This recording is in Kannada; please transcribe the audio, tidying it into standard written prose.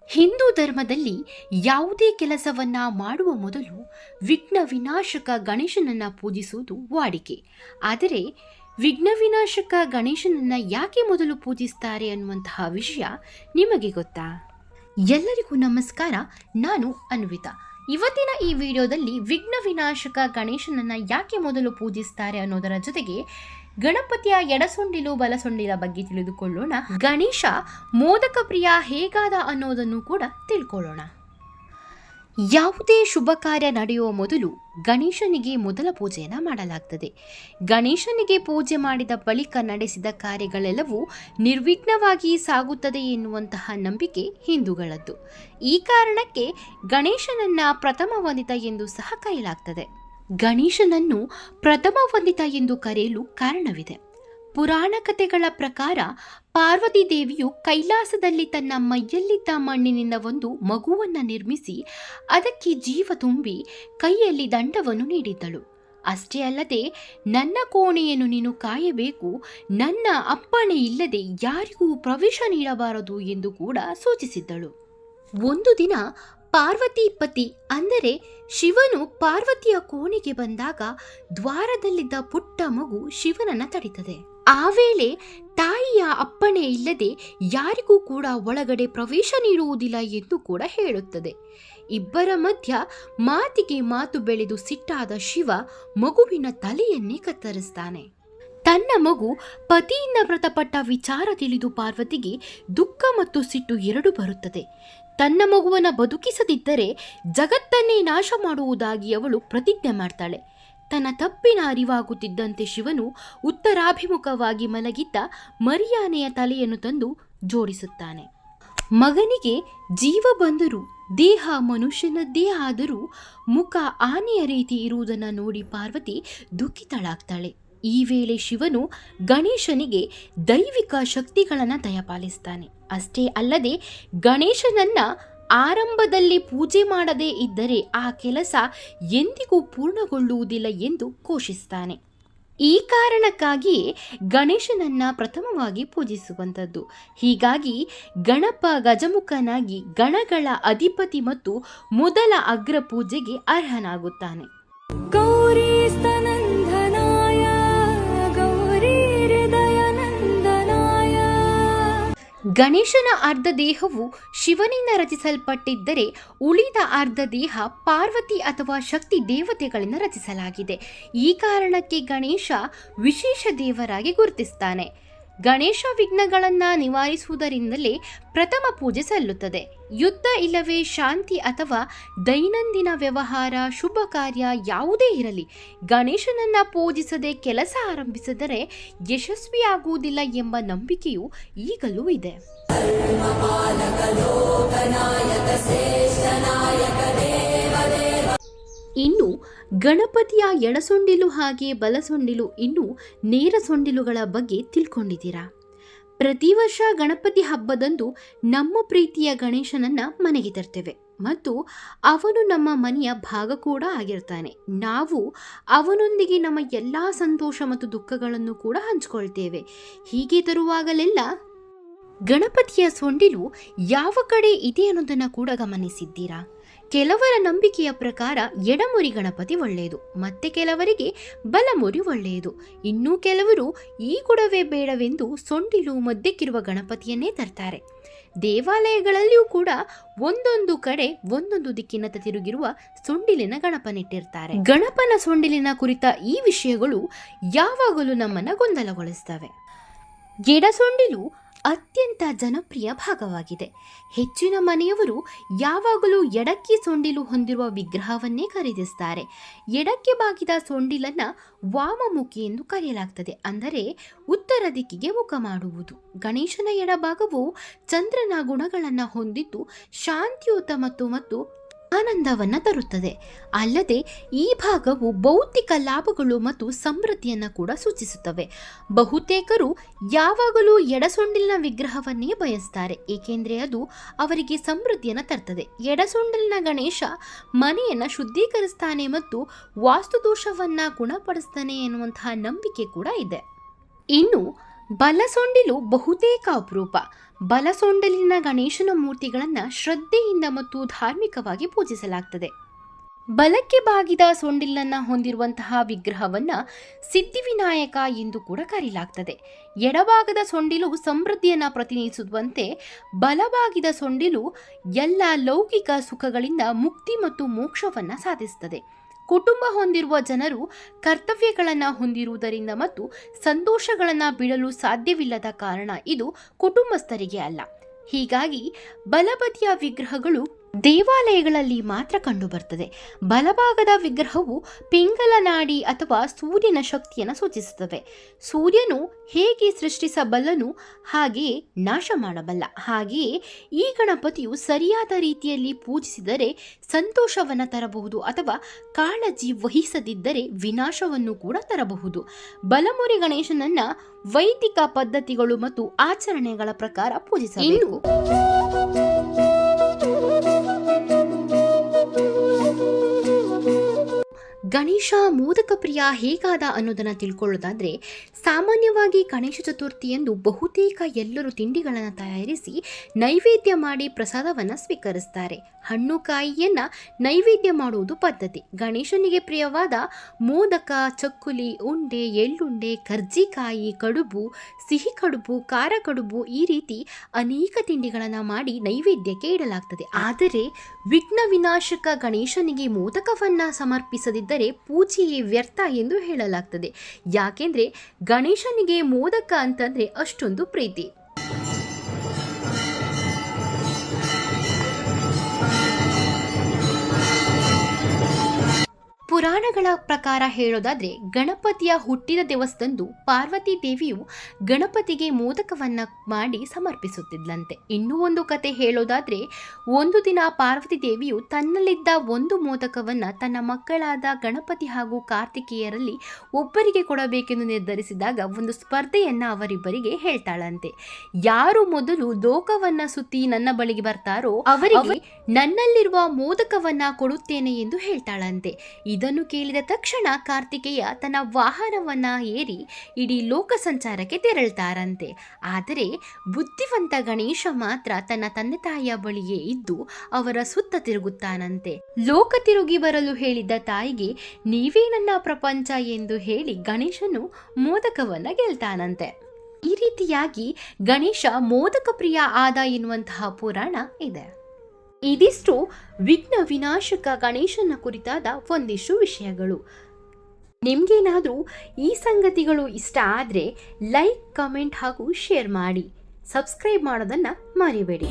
ಹಿಂದೂ ಧರ್ಮದಲ್ಲಿ ಯಾವುದೇ ಕೆಲಸವನ್ನ ಮಾಡುವ ಮೊದಲು ವಿಘ್ನ ವಿನಾಶಕ ಗಣೇಶನನ್ನ ಪೂಜಿಸುವುದು ವಾಡಿಕೆ. ಆದರೆ ವಿಘ್ನ ವಿನಾಶಕ ಗಣೇಶನನ್ನ ಯಾಕೆ ಮೊದಲು ಪೂಜಿಸ್ತಾರೆ ಅನ್ನುವಂತಹ ವಿಷಯ ನಿಮಗೆ ಗೊತ್ತಾ? ಎಲ್ಲರಿಗೂ ನಮಸ್ಕಾರ, ನಾನು ಅನ್ವಿತಾ. ಇವತ್ತಿನ ಈ ವಿಡಿಯೋದಲ್ಲಿ ವಿಘ್ನ ವಿನಾಶಕ ಗಣೇಶನನ್ನ ಯಾಕೆ ಮೊದಲು ಪೂಜಿಸ್ತಾರೆ ಅನ್ನೋದರ ಜೊತೆಗೆ ಗಣಪತಿಯ ಎಡಸೊಂಡಿಲು ಬಲಸೊಂಡಿಲ ಬಗ್ಗೆ ತಿಳಿದುಕೊಳ್ಳೋಣ. ಗಣೇಶ ಮೋದಕ ಪ್ರಿಯ ಹೇಗಾದ ಅನ್ನೋದನ್ನು ಕೂಡ ತಿಳ್ಕೊಳ್ಳೋಣ. ಯಾವುದೇ ಶುಭ ಕಾರ್ಯ ನಡೆಯುವ ಮೊದಲು ಗಣೇಶನಿಗೆ ಮೊದಲ ಪೂಜೆಯನ್ನು ಮಾಡಲಾಗ್ತದೆ. ಗಣೇಶನಿಗೆ ಪೂಜೆ ಮಾಡಿದ ಬಳಿಕ ನಡೆಸಿದ ಕಾರ್ಯಗಳೆಲ್ಲವೂ ನಿರ್ವಿಘ್ನವಾಗಿ ಸಾಗುತ್ತದೆ ಎನ್ನುವಂತಹ ನಂಬಿಕೆ ಹಿಂದೂಗಳದ್ದು. ಈ ಕಾರಣಕ್ಕೆ ಗಣೇಶನನ್ನ ಪ್ರಥಮ ವಂದಿತ ಎಂದು ಸಹ ಕರೆಯಲಾಗ್ತದೆ. ಗಣೇಶನನ್ನು ಪ್ರಥಮ ವಂದಿತ ಎಂದು ಕರೆಯಲು ಕಾರಣವಿದೆ. ಪುರಾಣ ಕಥೆಗಳ ಪ್ರಕಾರ ಪಾರ್ವತಿ ದೇವಿಯು ಕೈಲಾಸದಲ್ಲಿ ತನ್ನ ಮೈಯಲ್ಲಿದ್ದ ಮಣ್ಣಿನಿಂದ ಒಂದು ಮಗುವನ್ನು ನಿರ್ಮಿಸಿ ಅದಕ್ಕೆ ಜೀವ ತುಂಬಿ ಕೈಯಲ್ಲಿ ದಂಡವನ್ನು ನೀಡಿದ್ದಳು. ಅಷ್ಟೇ ಅಲ್ಲದೆ, ನನ್ನ ಕೋಣೆಯನ್ನು ನೀನು ಕಾಯಬೇಕು, ನನ್ನ ಅಪ್ಪಣೆ ಇಲ್ಲದೆ ಯಾರಿಗೂ ಪ್ರವೇಶ ನೀಡಬಾರದು ಎಂದು ಕೂಡ ಸೂಚಿಸಿದ್ದಳು. ಒಂದು ದಿನ ಪಾರ್ವತಿ ಪತಿ ಅಂದರೆ ಶಿವನು ಪಾರ್ವತಿಯ ಕೋಣೆಗೆ ಬಂದಾಗ ದ್ವಾರದಲ್ಲಿದ್ದ ಪುಟ್ಟ ಮಗು ಶಿವನನ್ನ ತಡಿತದೆ. ಆ ವೇಳೆ ತಾಯಿಯ ಅಪ್ಪಣೆ ಇಲ್ಲದೆ ಯಾರಿಗೂ ಕೂಡ ಒಳಗಡೆ ಪ್ರವೇಶ ನೀಡುವುದಿಲ್ಲ ಎಂದು ಕೂಡ ಹೇಳುತ್ತದೆ. ಇಬ್ಬರ ಮಧ್ಯ ಮಾತಿಗೆ ಮಾತು ಬೆಳೆದು ಸಿಟ್ಟಾದ ಶಿವ ಮಗುವಿನ ತಲೆಯನ್ನೇ ಕತ್ತರಿಸ್ತಾನೆ. ತನ್ನ ಮಗು ಪತಿಯಿಂದ ಮೃತಪಟ್ಟ ವಿಚಾರ ತಿಳಿದು ಪಾರ್ವತಿಗೆ ದುಃಖ ಮತ್ತು ಸಿಟ್ಟು ಎರಡೂ ಬರುತ್ತದೆ. ತನ್ನ ಮಗುವನ್ನು ಬದುಕಿಸದಿದ್ದರೆ ಜಗತ್ತನ್ನೇ ನಾಶ ಮಾಡುವುದಾಗಿ ಅವಳು ಪ್ರತಿಜ್ಞೆ ಮಾಡ್ತಾಳೆ. ತನ್ನ ತಪ್ಪಿನ ಅರಿವಾಗುತ್ತಿದ್ದಂತೆ ಶಿವನು ಉತ್ತರಾಭಿಮುಖವಾಗಿ ಮಲಗಿದ್ದ ಮರಿಯಾನೆಯ ತಲೆಯನ್ನು ತಂದು ಜೋಡಿಸುತ್ತಾನೆ. ಮಗನಿಗೆ ಜೀವ ಬಂದರೂ ದೇಹ ಮನುಷ್ಯನದ್ದೇ ಆದರೂ ಮುಖ ಆನೆಯ ರೀತಿ ಇರುವುದನ್ನು ನೋಡಿ ಪಾರ್ವತಿ ದುಃಖಿತಳಾಗ್ತಾಳೆ. ಈ ವೇಳೆ ಶಿವನು ಗಣೇಶನಿಗೆ ದೈವಿಕ ಶಕ್ತಿಗಳನ್ನು ದಯಪಾಲಿಸ್ತಾನೆ. ಅಷ್ಟೇ ಅಲ್ಲದೆ, ಗಣೇಶನನ್ನ ಆರಂಭದಲ್ಲಿ ಪೂಜೆ ಮಾಡದೇ ಇದ್ದರೆ ಆ ಕೆಲಸ ಎಂದಿಗೂ ಪೂರ್ಣಗೊಳ್ಳುವುದಿಲ್ಲ ಎಂದು ಘೋಷಿಸ್ತಾನೆ. ಈ ಕಾರಣಕ್ಕಾಗಿಯೇ ಗಣೇಶನನ್ನ ಪ್ರಥಮವಾಗಿ ಪೂಜಿಸುವಂಥದ್ದು. ಹೀಗಾಗಿ ಗಣಪ ಗಜಮುಖನಾಗಿ ಗಣಗಳ ಅಧಿಪತಿ ಮತ್ತು ಮೊದಲ ಅಗ್ರ ಪೂಜೆಗೆ ಅರ್ಹನಾಗುತ್ತಾನೆ. ಗಣೇಶನ ಅರ್ಧ ದೇಹವು ಶಿವನಿಂದ ರಚಿಸಲ್ಪಟ್ಟಿದ್ದರೆ ಉಳಿದ ಅರ್ಧ ದೇಹ ಪಾರ್ವತಿ ಅಥವಾ ಶಕ್ತಿ ದೇವತೆಗಳಿಂದ ರಚಿಸಲಾಗಿದೆ. ಈ ಕಾರಣಕ್ಕೆ ಗಣೇಶ ವಿಶೇಷ ದೇವರಾಗಿ ಗುರುತಿಸ್ತಾನೆ. ಗಣೇಶ ವಿಘ್ನಗಳನ್ನು ನಿವಾರಿಸುವುದರಿಂದಲೇ ಪ್ರಥಮ ಪೂಜೆ ಸಲ್ಲುತ್ತದೆ. ಯುದ್ಧ ಇಲ್ಲವೇ ಶಾಂತಿ ಅಥವಾ ದೈನಂದಿನ ವ್ಯವಹಾರ, ಶುಭ ಕಾರ್ಯ ಯಾವುದೇ ಇರಲಿ, ಗಣೇಶನನ್ನ ಪೂಜಿಸದೆ ಕೆಲಸ ಆರಂಭಿಸಿದರೆ ಯಶಸ್ವಿಯಾಗುವುದಿಲ್ಲ ಎಂಬ ನಂಬಿಕೆಯು ಈಗಲೂ ಇದೆ. ಇನ್ನು ಗಣಪತಿಯ ಎಡಸೊಂಡಿಲು ಹಾಗೆ ಬಲಸೊಂಡಿಲು, ಇನ್ನು ನೇರ ಸೊಂಡಿಲುಗಳ ಬಗ್ಗೆ ತಿಳ್ಕೊಂಡಿದ್ದೀರಾ? ಪ್ರತಿ ವರ್ಷ ಗಣಪತಿ ಹಬ್ಬದಂದು ನಮ್ಮ ಪ್ರೀತಿಯ ಗಣೇಶನನ್ನ ಮನೆಗೆ ತರ್ತೇವೆ ಮತ್ತು ಅವನು ನಮ್ಮ ಮನೆಯ ಭಾಗ ಕೂಡ ಆಗಿರ್ತಾನೆ. ನಾವು ಅವನೊಂದಿಗೆ ನಮ್ಮ ಎಲ್ಲ ಸಂತೋಷ ಮತ್ತು ದುಃಖಗಳನ್ನು ಕೂಡ ಹಂಚಿಕೊಳ್ತೇವೆ. ಹೀಗೆ ತರುವಾಗಲೆಲ್ಲ ಗಣಪತಿಯ ಸೊಂಡಿಲು ಯಾವ ಕಡೆ ಇದೆ ಅನ್ನೋದನ್ನು ಕೂಡ ಗಮನಿಸಿದ್ದೀರಾ? ಕೆಲವರ ನಂಬಿಕೆಯ ಪ್ರಕಾರ ಎಡಮುರಿ ಗಣಪತಿ ಒಳ್ಳೆಯದು, ಮತ್ತೆ ಕೆಲವರಿಗೆ ಬಲಮುರಿ ಒಳ್ಳೆಯದು. ಇನ್ನೂ ಕೆಲವರು ಈ ಗುಡವೇ ಬೇಡವೆಂದು ಸೊಂಡಿಲು ಮಧ್ಯಕ್ಕಿರುವ ಗಣಪತಿಯನ್ನೇ ತರ್ತಾರೆ. ದೇವಾಲಯಗಳಲ್ಲಿಯೂ ಕೂಡ ಒಂದೊಂದು ಕಡೆ ಒಂದೊಂದು ದಿಕ್ಕಿನತ್ತ ತಿರುಗಿರುವ ಸೊಂಡಿಲಿನ ಗಣಪನಿಟ್ಟಿರ್ತಾರೆ. ಗಣಪನ ಸೊಂಡಿಲಿನ ಕುರಿತ ಈ ವಿಷಯಗಳು ಯಾವಾಗಲೂ ನಮ್ಮನ್ನ ಗೊಂದಲಗೊಳಿಸ್ತವೆ. ಎಡಸೊಂಡಿಲು ಅತ್ಯಂತ ಜನಪ್ರಿಯ ಭಾಗವಾಗಿದೆ. ಹೆಚ್ಚಿನ ಮನೆಯವರು ಯಾವಾಗಲೂ ಎಡಕ್ಕೆ ಸೊಂಡಿಲು ಹೊಂದಿರುವ ವಿಗ್ರಹವನ್ನೇ ಖರೀದಿಸ್ತಾರೆ. ಎಡಕ್ಕೆ ಬಾಗಿದ ಸೊಂಡಿಲನ್ನ ವಾಮಮುಖಿ ಎಂದು ಕರೆಯಲಾಗ್ತದೆ, ಅಂದರೆ ಉತ್ತರ ದಿಕ್ಕಿಗೆ ಮುಖ ಮಾಡುವುದು. ಗಣೇಶನ ಎಡಭಾಗವು ಚಂದ್ರನ ಗುಣಗಳನ್ನು ಹೊಂದಿದ್ದು ಶಾಂತಿಯುತ ಮತ್ತು ಆನಂದವನ್ನ ತರುತ್ತದೆ. ಅಲ್ಲದೆ ಈ ಭಾಗವು ಭೌತಿಕ ಲಾಭಗಳು ಮತ್ತು ಸಮೃದ್ಧಿಯನ್ನು ಕೂಡ ಸೂಚಿಸುತ್ತವೆ. ಬಹುತೇಕರು ಯಾವಾಗಲೂ ಎಡಸೊಂಡಿಲಿನ ವಿಗ್ರಹವನ್ನೇ ಬಯಸ್ತಾರೆ, ಏಕೆಂದರೆ ಅದು ಅವರಿಗೆ ಸಮೃದ್ಧಿಯನ್ನು ತರ್ತದೆ. ಎಡಸೊಂಡಿಲಿನ ಗಣೇಶ ಮನೆಯನ್ನು ಶುದ್ಧೀಕರಿಸ್ತಾನೆ ಮತ್ತು ವಾಸ್ತುದೋಷವನ್ನು ಗುಣಪಡಿಸ್ತಾನೆ ಎನ್ನುವಂತಹ ನಂಬಿಕೆ ಕೂಡ ಇದೆ. ಇನ್ನು ಬಲಸೊಂಡಿಲು ಬಹುತೇಕ ಅಪರೂಪ. ಬಲಸೊಂಡಲಿನ ಗಣೇಶನ ಮೂರ್ತಿಗಳನ್ನು ಶ್ರದ್ಧೆಯಿಂದ ಮತ್ತು ಧಾರ್ಮಿಕವಾಗಿ ಪೂಜಿಸಲಾಗ್ತದೆ. ಬಲಕ್ಕೆ ಬಾಗಿದ ಸೊಂಡಿಲನ್ನ ಹೊಂದಿರುವಂತಹ ವಿಗ್ರಹವನ್ನ ಸಿದ್ಧಿವಿನಾಯಕ ಎಂದು ಕೂಡ ಕರೆಯಲಾಗ್ತದೆ. ಎಡಭಾಗದ ಸೊಂಡಿಲು ಸಮೃದ್ಧಿಯನ್ನ ಪ್ರತಿನಿಧಿಸುವಂತೆ ಬಲಭಾಗಿದ ಸೊಂಡಿಲು ಎಲ್ಲ ಲೌಕಿಕ ಸುಖಗಳಿಂದ ಮುಕ್ತಿ ಮತ್ತು ಮೋಕ್ಷವನ್ನ ಸಾಧಿಸುತ್ತದೆ. ಕುಟುಂಬ ಹೊಂದಿರುವ ಜನರು ಕರ್ತವ್ಯಗಳನ್ನು ಹೊಂದಿರುವುದರಿಂದ ಮತ್ತು ಸಂತೋಷಗಳನ್ನು ಬಿಡಲು ಸಾಧ್ಯವಿಲ್ಲದ ಕಾರಣ ಇದು ಕುಟುಂಬಸ್ಥರಿಗೆ ಅಲ್ಲ. ಹೀಗಾಗಿ ಬಲಬದಿಯ ವಿಗ್ರಹಗಳು ದೇವಾಲಯಗಳಲ್ಲಿ ಮಾತ್ರ ಕಂಡುಬರ್ತದೆ. ಬಲಭಾಗದ ವಿಗ್ರಹವು ಪಿಂಗಲ ನಾಡಿ ಅಥವಾ ಸೂರ್ಯನ ಶಕ್ತಿಯನ್ನು ಸೂಚಿಸುತ್ತವೆ. ಸೂರ್ಯನು ಹೇಗೆ ಸೃಷ್ಟಿಸಬಲ್ಲನು ಹಾಗೆಯೇ ನಾಶ ಮಾಡಬಲ್ಲ. ಹಾಗೆಯೇ ಈ ಗಣಪತಿಯು ಸರಿಯಾದ ರೀತಿಯಲ್ಲಿ ಪೂಜಿಸಿದರೆ ಸಂತೋಷವನ್ನು ತರಬಹುದು ಅಥವಾ ಕಾಳಜಿ ವಹಿಸದಿದ್ದರೆ ವಿನಾಶವನ್ನು ಕೂಡ ತರಬಹುದು. ಬಲಮುರಿ ಗಣೇಶನನ್ನ ವೈದಿಕ ಪದ್ಧತಿಗಳು ಮತ್ತು ಆಚರಣೆಗಳ ಪ್ರಕಾರ ಪೂಜಿಸಬೇಕು. ಗಣೇಶ ಮೋದಕ ಪ್ರಿಯ ಹೇಗಾದ ಅನ್ನೋದನ್ನು ತಿಳ್ಕೊಳ್ಳೋದಾದ್ರೆ, ಸಾಮಾನ್ಯವಾಗಿ ಗಣೇಶ ಚತುರ್ಥಿಯಂದು ಬಹುತೇಕ ಎಲ್ಲರೂ ತಿಂಡಿಗಳನ್ನು ತಯಾರಿಸಿ ನೈವೇದ್ಯ ಮಾಡಿ ಪ್ರಸಾದವನ್ನು ಸ್ವೀಕರಿಸ್ತಾರೆ. ಹಣ್ಣು ಕಾಯಿಯನ್ನ ನೈವೇದ್ಯ ಮಾಡುವುದು ಪದ್ಧತಿ. ಗಣೇಶನಿಗೆ ಪ್ರಿಯವಾದ ಮೋದಕ, ಚಕ್ಕುಲಿ, ಉಂಡೆ, ಎಳ್ಳುಂಡೆ, ಕರ್ಜಿಕಾಯಿ, ಕಡುಬು, ಸಿಹಿ ಕಡುಬು, ಖಾರ ಕಡುಬು ಈ ರೀತಿ ಅನೇಕ ತಿಂಡಿಗಳನ್ನು ಮಾಡಿ ನೈವೇದ್ಯಕ್ಕೆ ಇಡಲಾಗ್ತದೆ. ಆದರೆ ವಿಘ್ನ ವಿನಾಶಕ ಗಣೇಶನಿಗೆ ಮೋದಕವನ್ನ ಸಮರ್ಪಿಸದಿದ್ದರೆ ಪೂಜೆಯೇ ವ್ಯರ್ಥ ಎಂದು ಹೇಳಲಾಗ್ತದೆ. ಯಾಕೆಂದ್ರೆ ಗಣೇಶನಿಗೆ ಮೋದಕ ಅಂತಂದ್ರೆ ಅಷ್ಟೊಂದು ಪ್ರೀತಿ. ಪುರಾಣಗಳ ಪ್ರಕಾರ ಹೇಳೋದಾದ್ರೆ, ಗಣಪತಿಯ ಹುಟ್ಟಿದ ದಿವಸದಂದು ಪಾರ್ವತಿ ದೇವಿಯು ಗಣಪತಿಗೆ ಮೋದಕವನ್ನ ಮಾಡಿ ಸಮರ್ಪಿಸುತ್ತಿದ್ಲಂತೆ. ಇನ್ನೂ ಒಂದು ಕತೆ ಹೇಳೋದಾದ್ರೆ, ಒಂದು ದಿನ ಪಾರ್ವತಿ ದೇವಿಯು ತನ್ನಲ್ಲಿದ್ದ ಒಂದು ಮೋದಕವನ್ನ ತನ್ನ ಮಕ್ಕಳಾದ ಗಣಪತಿ ಹಾಗೂ ಕಾರ್ತಿಕೇಯರಲ್ಲಿ ಒಬ್ಬರಿಗೆ ಕೊಡಬೇಕೆಂದು ನಿರ್ಧರಿಸಿದಾಗ ಒಂದು ಸ್ಪರ್ಧೆಯನ್ನ ಅವರಿಬ್ಬರಿಗೆ ಹೇಳ್ತಾಳಂತೆ. ಯಾರು ಮೊದಲು ಲೋಕವನ್ನ ಸುತ್ತಿ ನನ್ನ ಬಳಿಗೆ ಬರ್ತಾರೋ ಅವರಿಗೆ ನನ್ನಲ್ಲಿರುವ ಮೋದಕವನ್ನ ಕೊಡುತ್ತೇನೆ ಎಂದು ಹೇಳ್ತಾಳಂತೆ. ಇದನ್ನು ಕೇಳಿದ ತಕ್ಷಣ ಕಾರ್ತಿಕೇಯ ತನ್ನ ವಾಹನವನ್ನ ಏರಿ ಇಡೀ ಲೋಕ ಸಂಚಾರಕ್ಕೆ ತೆರಳ್ತಾರಂತೆ. ಆದರೆ ಬುದ್ಧಿವಂತ ಗಣೇಶ ಮಾತ್ರ ತನ್ನ ತಂದೆ ತಾಯಿಯ ಬಳಿಯೇ ಇದ್ದು ಅವರ ಸುತ್ತ ತಿರುಗುತ್ತಾನಂತೆ. ಲೋಕ ತಿರುಗಿ ಬರಲು ಹೇಳಿದ್ದ ತಾಯಿಗೆ ನೀವೇ ನನ್ನ ಪ್ರಪಂಚ ಎಂದು ಹೇಳಿ ಗಣೇಶನು ಮೋದಕವನ್ನ ಗೆಲ್ತಾನಂತೆ. ಈ ರೀತಿಯಾಗಿ ಗಣೇಶ ಮೋದಕ ಪ್ರಿಯ ಆದ ಎನ್ನುವಂತಹ ಪುರಾಣ ಇದೆ. ಇದಿಷ್ಟು ವಿಘ್ನ ವಿನಾಶಕ ಗಣೇಶನ ಕುರಿತಾದ ಒಂದಿಷ್ಟು ವಿಷಯಗಳು. ನಿಮ್ಗೇನಾದರೂ ಈ ಸಂಗತಿಗಳು ಇಷ್ಟ ಆದರೆ ಲೈಕ್, ಕಮೆಂಟ್ ಹಾಗೂ ಶೇರ್ ಮಾಡಿ. ಸಬ್ಸ್ಕ್ರೈಬ್ ಮಾಡೋದನ್ನು ಮರಿಬೇಡಿ.